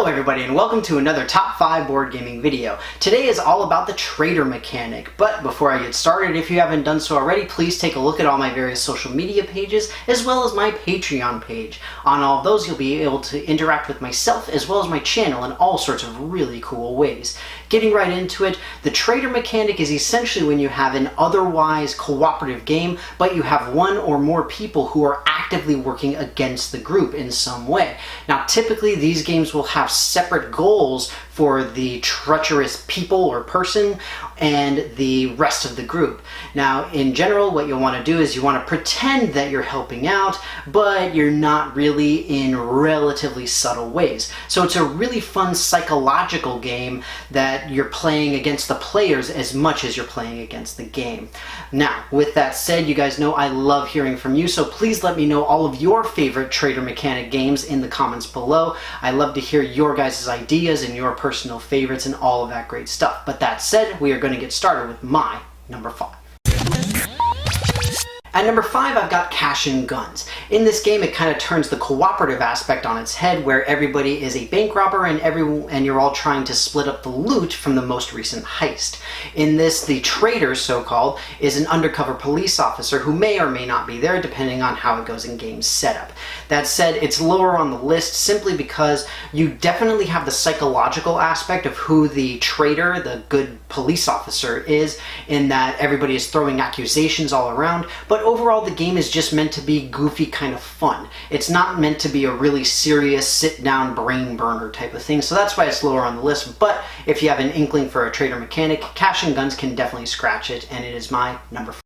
Hello everybody and welcome to another Top 5 board gaming video. Today is all about the Traitor mechanic, but before I get started, if you haven't done so already, please take a look at all my various social media pages as well as my Patreon page. On all of those you'll be able to interact with myself as well as my channel in all sorts of really cool ways. Getting right into it, the Traitor mechanic is essentially when you have an otherwise cooperative game, but you have one or more people who are actively working against the group in some way. Now typically these games will have separate goals for the treacherous people or person and the rest of the group. Now in general what you'll want to do is you want to pretend that you're helping out, but you're not really in relatively subtle ways. So it's a really fun psychological game that you're playing against the players as much as you're playing against the game. Now with that said, you guys know I love hearing from you, so please let me know all of your favorite Traitor mechanic games in the comments below. I love to hear your guys' ideas and your personal favorites and all of that great stuff. But that said, we are going to get started with my number 5. At number 5, I've got Cash and Guns. In this game, it kind of turns the cooperative aspect on its head, where everybody is a bank robber and you're all trying to split up the loot from the most recent heist. In this, the traitor, so-called, is an undercover police officer who may or may not be there, depending on how it goes in game setup. That said, it's lower on the list simply because you definitely have the psychological aspect of who the traitor, the good police officer, is, in that everybody is throwing accusations all around, but overall the game is just meant to be goofy kind of fun. It's not meant to be a really serious sit-down brain burner type of thing, so that's why it's lower on the list. But if you have an inkling for a Traitor mechanic, Cash and Guns can definitely scratch it, and it is my number 4.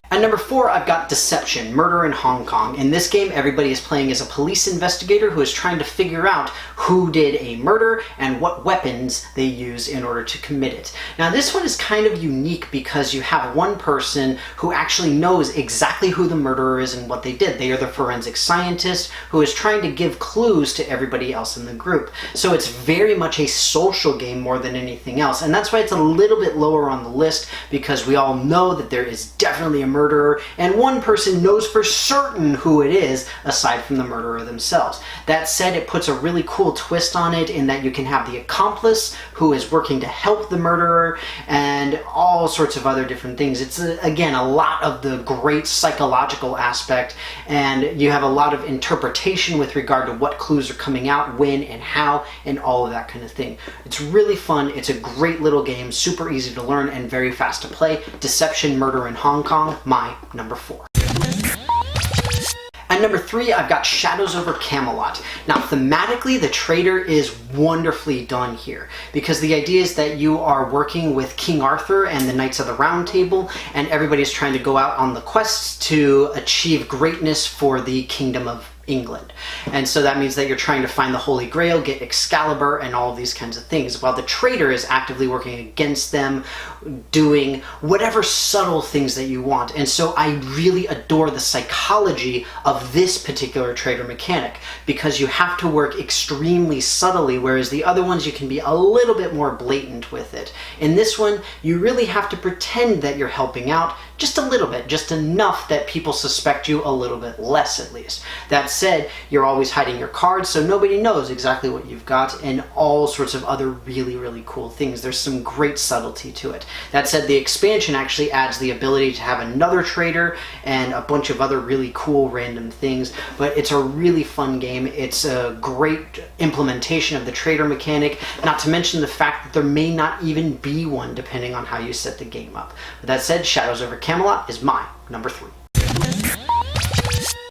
At number 4, I've got Deception, Murder in Hong Kong. In this game, everybody is playing as a police investigator who is trying to figure out who did a murder and what weapons they use in order to commit it. Now this one is kind of unique because you have one person who actually knows exactly who the murderer is and what they did. They are the forensic scientist who is trying to give clues to everybody else in the group. So it's very much a social game more than anything else, and that's why it's a little bit lower on the list, because we all know that there is definitely a murderer, and one person knows for certain who it is aside from the murderer themselves. That said, it puts a really cool twist on it in that you can have the accomplice who is working to help the murderer and all sorts of other different things. It's again a lot of the great psychological aspect, and you have a lot of interpretation with regard to what clues are coming out, when and how, and all of that kind of thing. It's really fun. It's a great little game, super easy to learn and very fast to play. Deception, Murder in Hong Kong, my number 4. At number 3, I've got Shadows over Camelot. Now thematically, the Traitor is wonderfully done here, because the idea is that you are working with King Arthur and the Knights of the Round Table, and everybody's trying to go out on the quests to achieve greatness for the Kingdom of England. And so that means that you're trying to find the Holy Grail, get Excalibur, and all of these kinds of things, while the Traitor is actively working against them, doing whatever subtle things that you want. And so I really adore the psychology of this particular Traitor mechanic, because you have to work extremely subtly, whereas the other ones you can be a little bit more blatant with it. In this one, you really have to pretend that you're helping out just a little bit, just enough that people suspect you a little bit less at least. That said, you're always hiding your cards so nobody knows exactly what you've got, and all sorts of other really cool things. There's some great subtlety to it. That said, the expansion actually adds the ability to have another Traitor and a bunch of other really cool random things, but it's a really fun game. It's a great implementation of the Traitor mechanic, not to mention the fact that there may not even be one depending on how you set the game up. But that said, Shadows over Camelot is my number 3.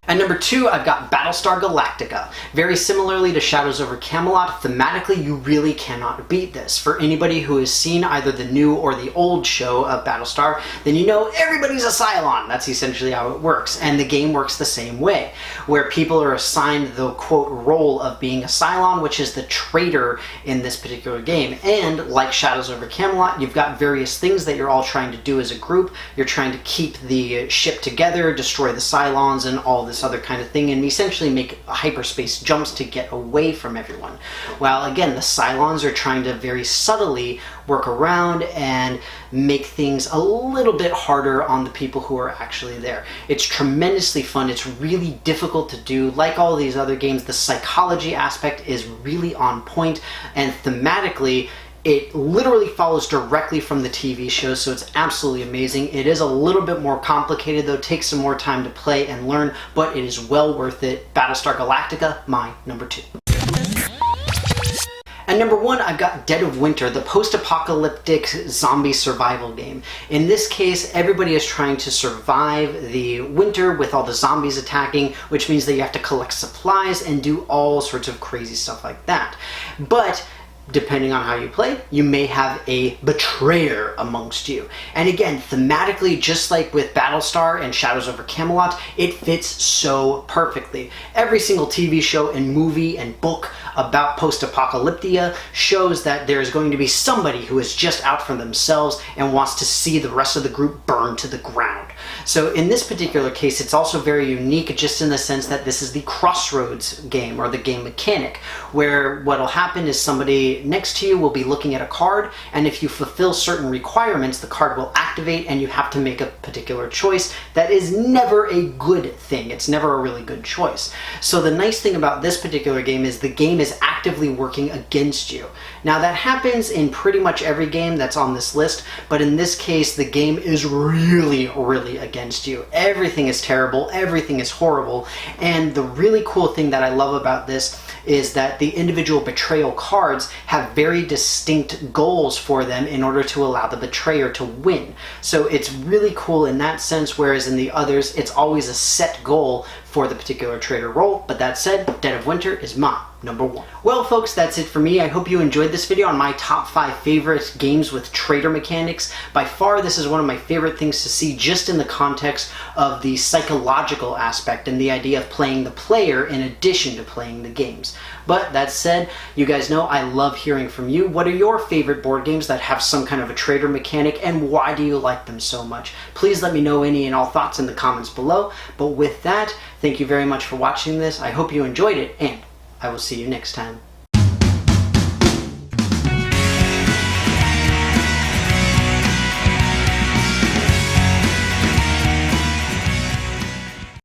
At number 2, I've got Battlestar Galactica. Very similarly to Shadows over Camelot, thematically you really cannot beat this. For anybody who has seen either the new or the old show of Battlestar, then you know everybody's a Cylon. That's essentially how it works. And the game works the same way, where people are assigned the, quote, role of being a Cylon, which is the traitor in this particular game. And like Shadows over Camelot, you've got various things that you're all trying to do as a group. You're trying to keep the ship together, destroy the Cylons, and all this this other kind of thing, and essentially make hyperspace jumps to get away from everyone. While again, the Cylons are trying to very subtly work around and make things a little bit harder on the people who are actually there. It's tremendously fun. It's really difficult to do. Like all these other games, the psychology aspect is really on point, and thematically, it literally follows directly from the TV show, so it's absolutely amazing. It is a little bit more complicated though, takes some more time to play and learn, but it is well worth it. Battlestar Galactica, my number 2. And number 1, I've got Dead of Winter, the post-apocalyptic zombie survival game. In this case, everybody is trying to survive the winter with all the zombies attacking, which means that you have to collect supplies and do all sorts of crazy stuff like that. But depending on how you play, you may have a betrayer amongst you. And again, thematically, just like with Battlestar and Shadows over Camelot, it fits so perfectly. Every single TV show and movie and book about post-apocalyptia shows that there is going to be somebody who is just out for themselves and wants to see the rest of the group burn to the ground. So in this particular case, it's also very unique just in the sense that this is the crossroads game, or the game mechanic, where what'll happen is somebody next to you will be looking at a card, and if you fulfill certain requirements, the card will activate and you have to make a particular choice. That is never a good thing. It's never a really good choice. So the nice thing about this particular game is the game is actively working against you. Now that happens in pretty much every game that's on this list, but in this case the game is really, really against you. Everything is terrible, everything is horrible, and the really cool thing that I love about this is that the individual betrayal cards have very distinct goals for them in order to allow the betrayer to win. So it's really cool in that sense, whereas in the others, it's always a set goal for the particular traitor role. But that said, Dead of Winter is my number 1. Well folks, that's it for me. I hope you enjoyed this video on my top 5 favorite games with traitor mechanics. By far, this is one of my favorite things to see just in the context of the psychological aspect and the idea of playing the player in addition to playing the games. But that said, you guys know I love hearing from you. What are your favorite board games that have some kind of a traitor mechanic, and why do you like them so much? Please let me know any and all thoughts in the comments below. But with that, thank you very much for watching this. I hope you enjoyed it, and I will see you next time.